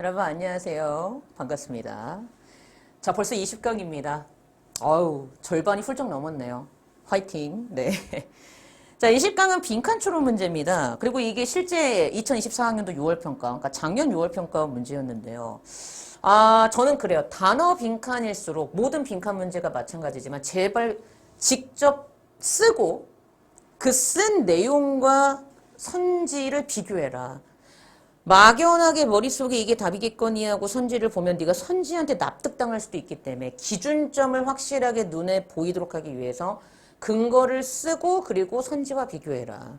여러분 안녕하세요. 반갑습니다. 자, 벌써 20강입니다. 어우, 절반이 훌쩍 넘었네요. 화이팅. 네. 자, 20강은 빈칸 추론 문제입니다. 그리고 이게 실제 2024학년도 6월 평가, 그러니까 작년 6월 평가 문제였는데요. 저는 그래요. 단어 빈칸일수록 모든 빈칸 문제가 마찬가지지만 제발 직접 쓰고 그 쓴 내용과 선지를 비교해라. 막연하게 머릿속에 이게 답이겠거니 하고 선지를 보면 네가 선지한테 납득당할 수도 있기 때문에 기준점을 확실하게 눈에 보이도록 하기 위해서 근거를 쓰고 그리고 선지와 비교해라.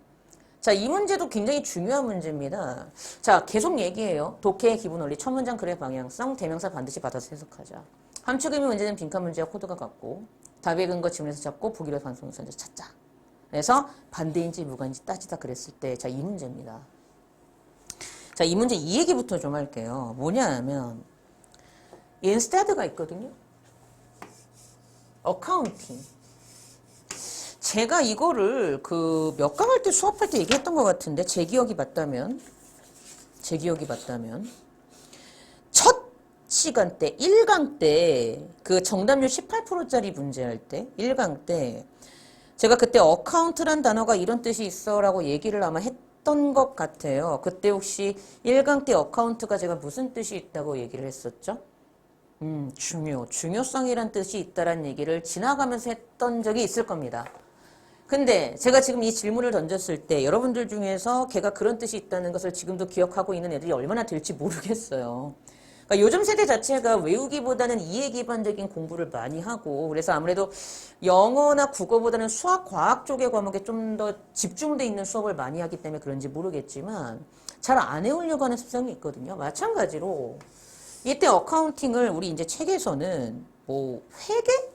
자, 이 문제도 굉장히 중요한 문제입니다. 자, 계속 얘기해요. 독해의 기본 원리, 첫 문장 글의 방향성, 대명사 반드시 받아서 해석하자. 함축의미 문제는 빈칸 문제와 코드가 같고 답의 근거 지문에서 잡고 보기로 반성해서 찾자. 그래서 반대인지 무관인지 따지다 그랬을 때, 자, 이 문제입니다. 자, 이 문제 이 얘기부터 좀 할게요. 뭐냐 하면 instead가 있거든요. 어카운팅. 제가 이거를 그 몇 강 할 때 수업할 때 얘기했던 것 같은데 제 기억이 맞다면 첫 시간 때 1강 때 그 정답률 18%짜리 문제 할 때 1강 때 제가 그때 어카운트란 단어가 이런 뜻이 있어 라고 얘기를 아마 했던 것 같아요. 그때 혹시 1강 때 어카운트가 제가 무슨 뜻이 있다고 얘기를 했었죠? 중요성이란 뜻이 있다란 얘기를 지나가면서 했던 적이 있을 겁니다. 근데 제가 지금 이 질문을 던졌을 때 여러분들 중에서 걔가 그런 뜻이 있다는 것을 지금도 기억하고 있는 애들이 얼마나 될지 모르겠어요. 그러니까 요즘 세대 자체가 외우기보다는 이해 기반적인 공부를 많이 하고 그래서 아무래도 영어나 국어보다는 수학, 과학 쪽의 과목에 좀 더 집중돼 있는 수업을 많이 하기 때문에 그런지 모르겠지만 잘 안 외우려고 하는 습성이 있거든요. 마찬가지로 이때 어카운팅을 우리 이제 책에서는 뭐 회계?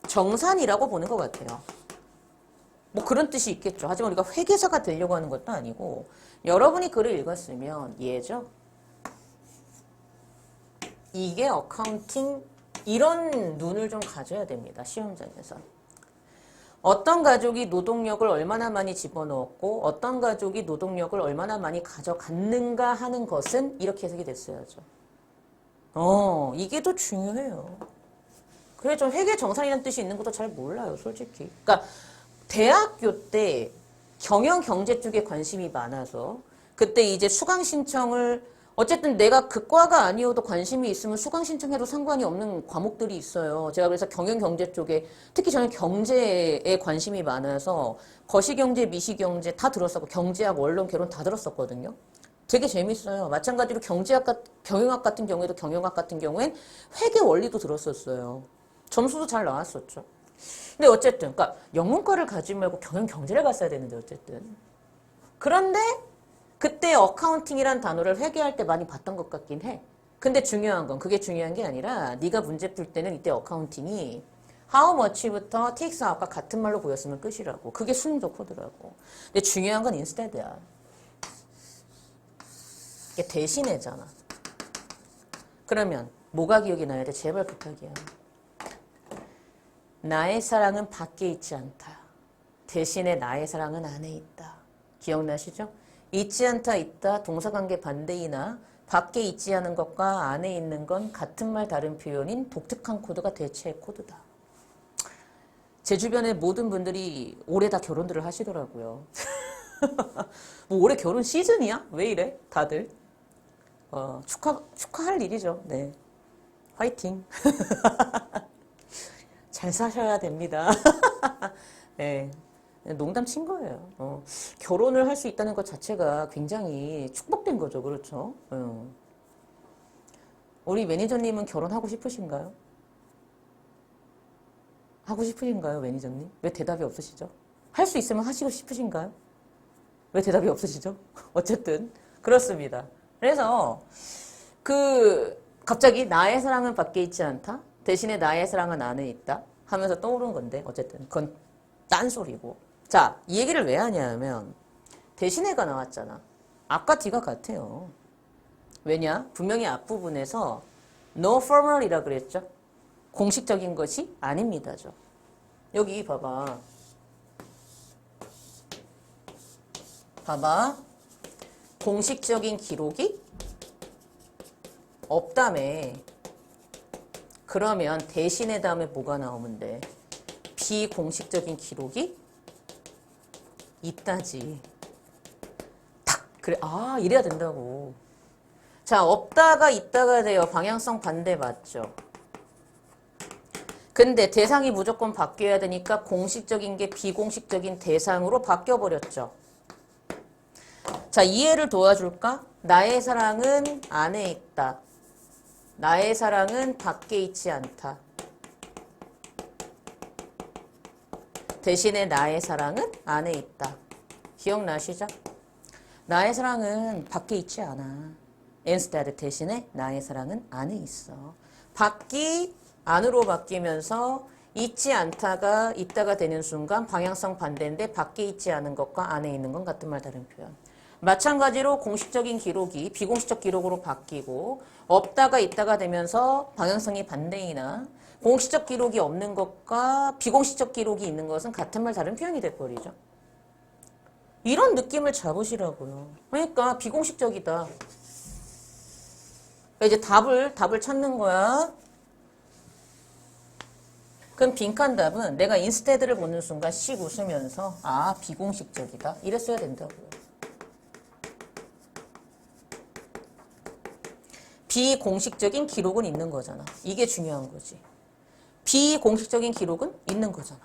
정산이라고 보는 것 같아요. 뭐 그런 뜻이 있겠죠. 하지만 우리가 회계사가 되려고 하는 것도 아니고 여러분이 글을 읽었으면 얘죠. 이게 어카운팅 이런 눈을 좀 가져야 됩니다. 시험장에서. 어떤 가족이 노동력을 얼마나 많이 집어넣었고 어떤 가족이 노동력을 얼마나 많이 가져갔는가 하는 것은 이렇게 해석이 됐어야죠. 이게 더 중요해요. 그래 좀 회계 정산이라는 뜻이 있는 것도 잘 몰라요, 솔직히. 그러니까 대학교 때 경영 경제 쪽에 관심이 많아서 그때 이제 수강 신청을 어쨌든 내가 그 과가 아니어도 관심이 있으면 수강 신청해도 상관이 없는 과목들이 있어요. 제가 그래서 경영 경제 쪽에 특히 저는 경제에 관심이 많아서 거시경제, 미시경제 다 들었었고 경제학, 원론, 개론 다 들었었거든요. 되게 재밌어요. 마찬가지로 경영학 같은 경우에도 경영학 같은 경우엔 회계 원리도 들었었어요. 점수도 잘 나왔었죠. 근데 어쨌든, 그러니까 영문과를 가지 말고 경영 경제를 갔어야 되는데 어쨌든. 그런데 그때 어카운팅이란 단어를 회계할 때 많이 봤던 것 같긴 해. 근데 중요한 건 그게 중요한 게 아니라 네가 문제 풀 때는 이때 어카운팅이 how much부터 takes out과 같은 말로 보였으면 끝이라고. 그게 순도 코드라고. 근데 중요한 건 instead야. 이게 대신해잖아. 그러면 뭐가 기억이 나야 돼? 제발 부탁이야. 나의 사랑은 밖에 있지 않다. 대신에 나의 사랑은 안에 있다. 기억나시죠? 있지 않다, 있다, 동사관계 반대이나 밖에 있지 않은 것과 안에 있는 건 같은 말 다른 표현인 독특한 코드가 대체의 코드다. 제 주변의 모든 분들이 올해 다 결혼들을 하시더라고요. 뭐 올해 결혼 시즌이야? 왜 이래? 다들. 축하할 일이죠. 네. 화이팅. 잘 사셔야 됩니다. 네. 농담 친 거예요. 결혼을 할 수 있다는 것 자체가 굉장히 축복된 거죠. 그렇죠? 우리 매니저님은 결혼하고 싶으신가요? 하고 싶으신가요, 매니저님? 왜 대답이 없으시죠? 할 수 있으면 하시고 싶으신가요? 왜 대답이 없으시죠? 어쨌든 그렇습니다. 그래서 갑자기 나의 사랑은 밖에 있지 않다. 대신에 나의 사랑은 안에 있다. 하면서 떠오른 건데 어쨌든 그건 딴소리고. 자, 이 얘기를 왜 하냐면 대신에가 나왔잖아. 아까 뒤가 같아요. 왜냐? 분명히 앞부분에서 no formal이라 그랬죠. 공식적인 것이 아닙니다죠. 여기 봐봐. 공식적인 기록이 없다며. 그러면 대신에 다음에 뭐가 나오면 돼? 비공식적인 기록이 있다지. 탁! 그래. 아, 이래야 된다고. 자, 없다가 있다가 돼요. 방향성 반대 맞죠? 근데 대상이 무조건 바뀌어야 되니까 공식적인 게 비공식적인 대상으로 바뀌어버렸죠. 자, 이해를 도와줄까? 나의 사랑은 안에 있다. 나의 사랑은 밖에 있지 않다. 대신에 나의 사랑은 안에 있다. 기억나시죠? 나의 사랑은 밖에 있지 않아. instead 대신에 나의 사랑은 안에 있어. 밖이 안으로 바뀌면서 있지 않다가 있다가 되는 순간 방향성 반대인데 밖에 있지 않은 것과 안에 있는 건 같은 말 다른 표현. 마찬가지로 공식적인 기록이 비공식적 기록으로 바뀌고 없다가 있다가 되면서 방향성이 반대이나 공식적 기록이 없는 것과 비공식적 기록이 있는 것은 같은 말 다른 표현이 돼버리죠. 이런 느낌을 잡으시라고요. 그러니까 비공식적이다. 이제 답을 찾는 거야. 그럼 빈칸 답은 내가 인스테드를 보는 순간 씩 웃으면서 아, 비공식적이다. 이랬어야 된다고요. 비공식적인 기록은 있는 거잖아. 이게 중요한 거지. 비공식적인 기록은 있는 거잖아.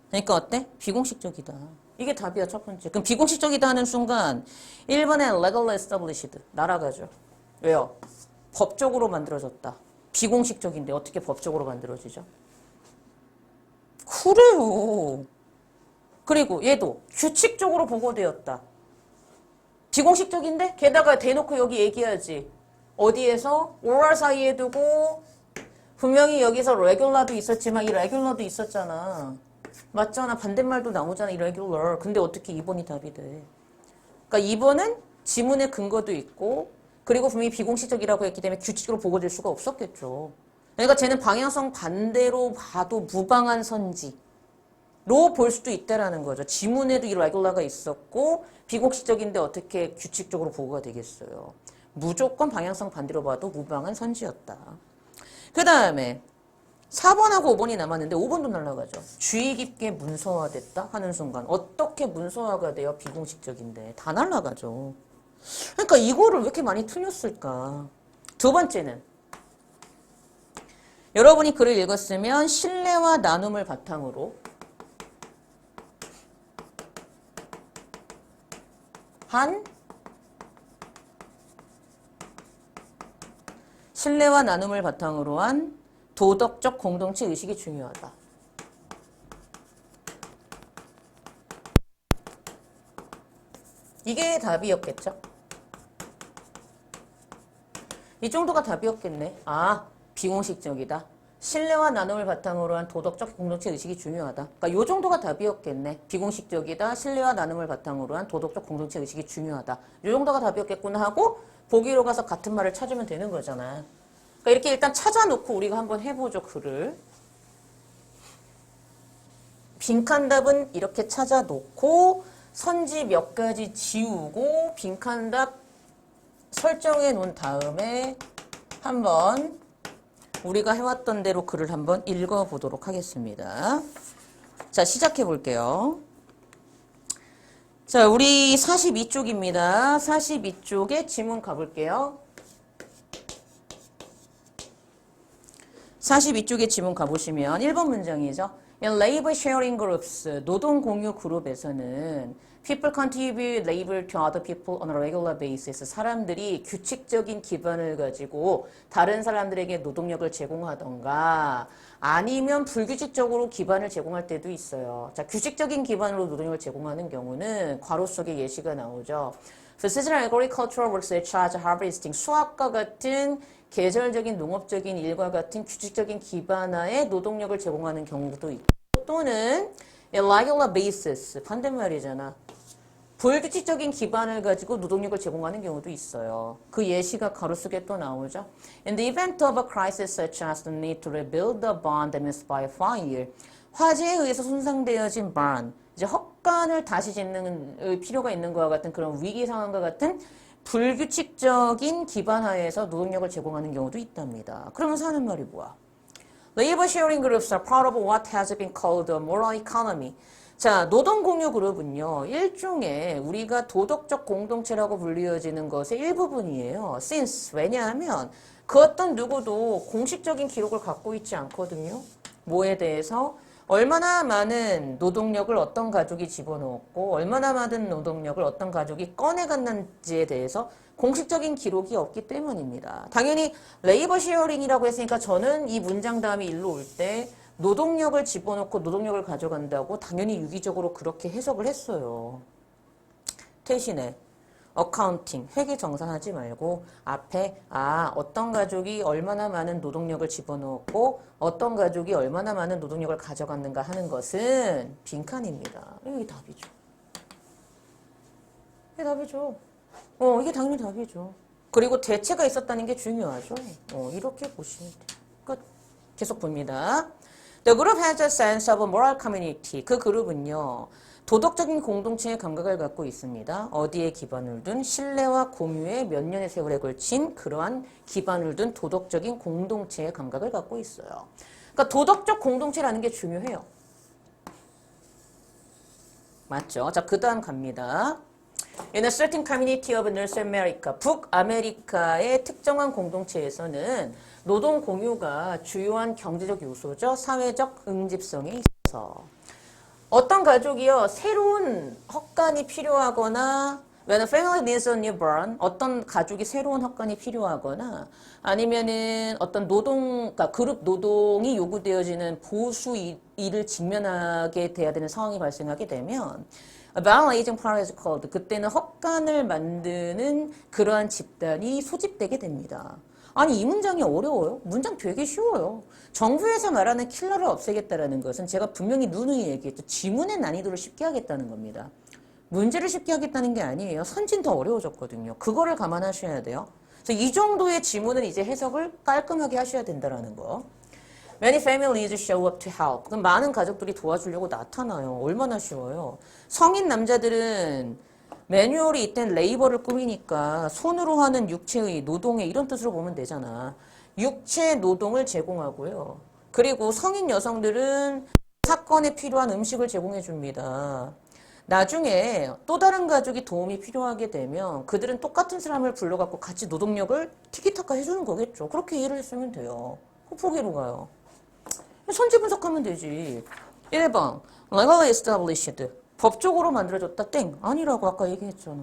그러니까 어때? 비공식적이다. 이게 답이야, 첫 번째. 그럼 비공식적이다 하는 순간 1번에 legally established 날아가죠. 왜요? 법적으로 만들어졌다. 비공식적인데 어떻게 법적으로 만들어지죠? 그래요. 그리고 얘도 규칙적으로 보고되었다. 비공식적인데 게다가 대놓고 여기 얘기하지. 어디에서? 오랄 사이에 두고 분명히 여기서 regular도 있었지만 이 regular도 있었잖아. 맞잖아. 반대말도 나오잖아. irregular. 근데 어떻게 2번이 답이 돼? 그러니까 2번은 지문의 근거도 있고 그리고 분명히 비공식적이라고 했기 때문에 규칙적으로 보고될 수가 없었겠죠. 그러니까 쟤는 방향성 반대로 봐도 무방한 선지로 볼 수도 있다라는 거죠. 지문에도 irregular가 있었고 비공식적인데 어떻게 규칙적으로 보고가 되겠어요. 무조건 방향성 반대로 봐도 무방한 선지였다. 그 다음에 4번하고 5번이 남았는데 5번도 날라가죠. 주의 깊게 문서화됐다 하는 순간 어떻게 문서화가 돼요? 비공식적인데 다 날라가죠. 그러니까 이거를 왜 이렇게 많이 틀렸을까? 두 번째는 여러분이 글을 읽었으면 신뢰와 나눔을 바탕으로 한 신뢰와 나눔을 바탕으로 한 도덕적 공동체 의식이 중요하다. 이게 답이었겠죠? 이 정도가 답이었겠네. 아, 비공식적이다. 신뢰와 나눔을 바탕으로 한 도덕적 공동체 의식이 중요하다. 그러니까 이 정도가 답이었겠네. 비공식적이다. 신뢰와 나눔을 바탕으로 한 도덕적 공동체 의식이 중요하다. 이 정도가 답이었겠구나 하고 보기로 가서 같은 말을 찾으면 되는 거잖아. 그러니까 이렇게 일단 찾아놓고 우리가 한번 해보죠. 글을. 빈칸 답은 이렇게 찾아놓고 선지 몇 가지 지우고 빈칸 답 설정해 놓은 다음에 한번 우리가 해왔던 대로 글을 한번 읽어보도록 하겠습니다. 자, 시작해 볼게요. 자, 우리 42쪽입니다. 42쪽에 지문 가볼게요. 42쪽에 지문 가보시면 1번 문장이죠. In labor sharing groups, 노동 공유 그룹에서는 people contribute labor to other people on a regular basis. 사람들이 규칙적인 기반을 가지고 다른 사람들에게 노동력을 제공하던가 아니면 불규칙적으로 기반을 제공할 때도 있어요. 자, 규칙적인 기반으로 노동력을 제공하는 경우는 괄호 속에 예시가 나오죠. So seasonal agricultural works such as harvesting, 수확과 같은 계절적인 농업적인 일과 같은 규칙적인 기반하에 노동력을 제공하는 경우도 있고 또는 irregular basis, 반대말이잖아. 불규칙적인 기반을 가지고 노동력을 제공하는 경우도 있어요. 그 예시가 가로 속에 또 나오죠. In the event of a crisis such as the need to rebuild the barn damaged by fire, 화재에 의해서 손상되어진 barn, 이제 헛간을 다시 짓는 필요가 있는 것과 같은 그런 위기 상황과 같은 불규칙적인 기반 하에서 노동력을 제공하는 경우도 있답니다. 그러면서 하는 말이 뭐야? Labor sharing groups are part of what has been called the moral economy. 자, 노동 공유 그룹은요, 일종의 우리가 도덕적 공동체라고 불리어지는 것의 일부분이에요. Since, 왜냐하면 그 어떤 누구도 공식적인 기록을 갖고 있지 않거든요. 뭐에 대해서? 얼마나 많은 노동력을 어떤 가족이 집어넣었고 얼마나 많은 노동력을 어떤 가족이 꺼내갔는지에 대해서 공식적인 기록이 없기 때문입니다. 당연히 레이버 쉐어링이라고 했으니까 저는 이 문장 다음에 일로 올 때 노동력을 집어넣고 노동력을 가져간다고 당연히 유기적으로 그렇게 해석을 했어요. 대신에 어카운팅, 회계 정산하지 말고 앞에 어떤 가족이 얼마나 많은 노동력을 집어넣었고 어떤 가족이 얼마나 많은 노동력을 가져갔는가 하는 것은 빈칸입니다. 이게 답이죠. 이게 답이죠. 이게 당연히 답이죠. 그리고 대체가 있었다는 게 중요하죠. 이렇게 보시면 돼요. 끝. 계속 봅니다. The group has a sense of a moral community. 그 그룹은요. 도덕적인 공동체의 감각을 갖고 있습니다. 어디에 기반을 둔 신뢰와 공유에 몇 년의 세월에 걸친 그러한 기반을 둔 도덕적인 공동체의 감각을 갖고 있어요. 그러니까 도덕적 공동체라는 게 중요해요. 맞죠? 자, 그 다음 갑니다. In a certain community of North America, 북아메리카의 특정한 공동체에서는 노동 공유가 주요한 경제적 요소죠. 사회적 응집성에 있어서. 어떤 가족이요, 새로운 헛간이 필요하거나, when a family needs a new barn, 어떤 가족이 새로운 헛간이 필요하거나, 아니면은 어떤 그러니까 그룹 노동이 요구되어지는 보수 일을 직면하게 돼야 되는 상황이 발생하게 되면, a barn raising party is called. 그때는 헛간을 만드는 그러한 집단이 소집되게 됩니다. 아니, 이 문장이 어려워요? 문장 되게 쉬워요. 정부에서 말하는 킬러를 없애겠다라는 것은 제가 분명히 누누이 얘기했죠. 지문의 난이도를 쉽게 하겠다는 겁니다. 문제를 쉽게 하겠다는 게 아니에요. 선진 더 어려워졌거든요. 그거를 감안하셔야 돼요. 그래서 이 정도의 지문은 이제 해석을 깔끔하게 하셔야 된다는 거. Many families show up to help. 그럼 많은 가족들이 도와주려고 나타나요. 얼마나 쉬워요. 성인 남자들은 매뉴얼이 있던 레이버를 꾸미니까 손으로 하는 육체의 노동의 이런 뜻으로 보면 되잖아. 육체 노동을 제공하고요. 그리고 성인 여성들은 사건에 필요한 음식을 제공해 줍니다. 나중에 또 다른 가족이 도움이 필요하게 되면 그들은 똑같은 사람을 불러갖고 같이 노동력을 티키타카 해주는 거겠죠. 그렇게 이해를 했으면 돼요. 포기로 가요. 선지 분석하면 되지. 1번 legally established. 법적으로 만들어졌다. 땡. 아니라고 아까 얘기했잖아.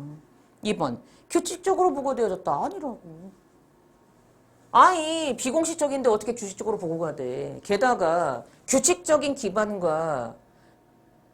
2번. 규칙적으로 보고되어졌다. 아니라고. 아니, 비공식적인데 어떻게 규칙적으로 보고가 돼. 게다가 규칙적인 기반과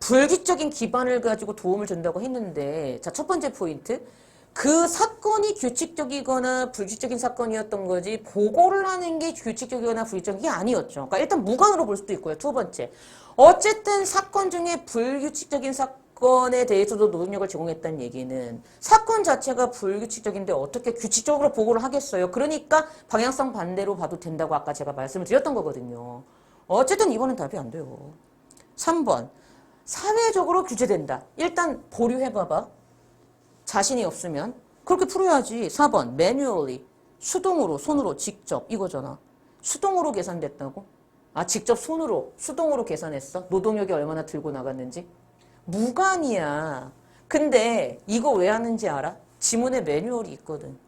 불규칙적인 기반을 가지고 도움을 준다고 했는데, 자, 첫 번째 포인트. 그 사건이 규칙적이거나 불규칙적인 사건이었던 거지 보고를 하는 게 규칙적이거나 불규칙적인 게 아니었죠. 그러니까 일단 무관으로 볼 수도 있고요. 두 번째. 어쨌든 사건 중에 불규칙적인 사건에 대해서도 노동력을 제공했다는 얘기는 사건 자체가 불규칙적인데 어떻게 규칙적으로 보고를 하겠어요. 그러니까 방향성 반대로 봐도 된다고 아까 제가 말씀을 드렸던 거거든요. 어쨌든 이번엔 답이 안 돼요. 3번. 사회적으로 규제된다. 일단 보류해봐봐. 자신이 없으면 그렇게 풀어야지. 4번 매뉴얼리 수동으로 손으로 직접 이거잖아. 수동으로 계산됐다고? 직접 손으로 수동으로 계산했어? 노동력이 얼마나 들고 나갔는지? 무관이야. 근데 이거 왜 하는지 알아? 지문에 매뉴얼이 있거든.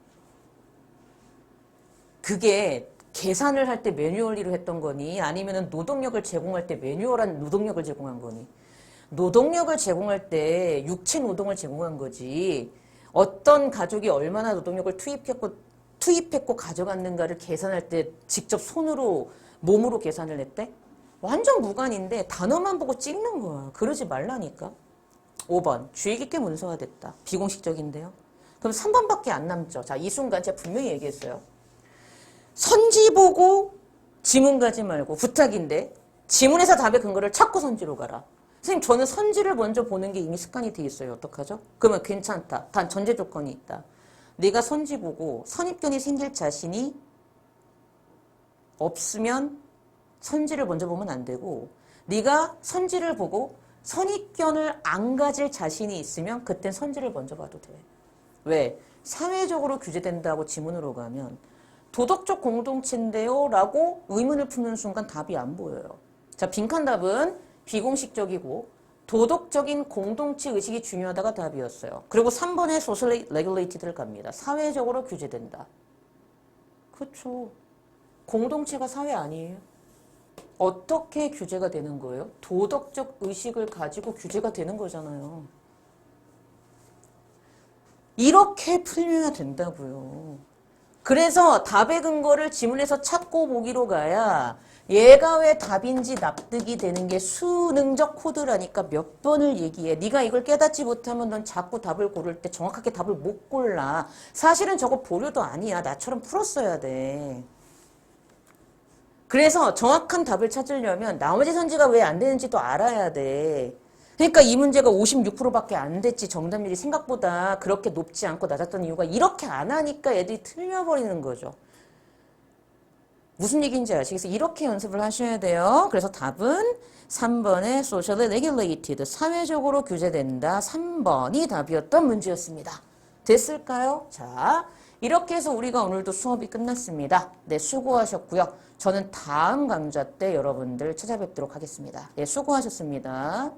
그게 계산을 할 때 매뉴얼리로 했던 거니 아니면 노동력을 제공할 때 매뉴얼한 노동력을 제공한 거니? 노동력을 제공할 때 육체 노동을 제공한 거지. 어떤 가족이 얼마나 노동력을 투입했고 가져갔는가를 계산할 때 직접 손으로 몸으로 계산을 했대? 완전 무관인데 단어만 보고 찍는 거야. 그러지 말라니까. 5번 주의 깊게 문서화됐다. 비공식적인데요. 그럼 3번밖에 안 남죠. 자, 이 순간 제가 분명히 얘기했어요. 선지 보고 지문 가지 말고 부탁인데 지문에서 답의 근거를 찾고 선지로 가라. 선생님 저는 선지를 먼저 보는 게 이미 습관이 돼 있어요. 어떡하죠? 그러면 괜찮다. 단 전제 조건이 있다. 내가 선지 보고 선입견이 생길 자신이 없으면 선지를 먼저 보면 안 되고 네가 선지를 보고 선입견을 안 가질 자신이 있으면 그땐 선지를 먼저 봐도 돼. 왜? 사회적으로 규제된다고 지문으로 가면 도덕적 공동체인데요? 라고 의문을 품는 순간 답이 안 보여요. 자, 빈칸 답은 비공식적이고 도덕적인 공동체 의식이 중요하다가 답이었어요. 그리고 3번에 socially regulated를 갑니다. 사회적으로 규제된다. 그렇죠. 공동체가 사회 아니에요? 어떻게 규제가 되는 거예요? 도덕적 의식을 가지고 규제가 되는 거잖아요. 이렇게 풀려야 된다고요. 그래서 답의 근거를 지문에서 찾고 보기로 가야 얘가 왜 답인지 납득이 되는 게 수능적 코드라니까 몇 번을 얘기해. 네가 이걸 깨닫지 못하면 넌 자꾸 답을 고를 때 정확하게 답을 못 골라. 사실은 저거 보류도 아니야. 나처럼 풀었어야 돼. 그래서 정확한 답을 찾으려면 나머지 선지가 왜 안 되는지도 알아야 돼. 그러니까 이 문제가 56%밖에 안 됐지. 정답률이 생각보다 그렇게 높지 않고 낮았던 이유가 이렇게 안 하니까 애들이 틀려버리는 거죠. 무슨 얘기인지 아시겠어요? 이렇게 연습을 하셔야 돼요. 그래서 답은 3번의 socially regulated, 사회적으로 규제된다. 3번이 답이었던 문제였습니다. 됐을까요? 자, 이렇게 해서 우리가 오늘도 수업이 끝났습니다. 네, 수고하셨고요. 저는 다음 강좌 때 여러분들 찾아뵙도록 하겠습니다. 네, 수고하셨습니다.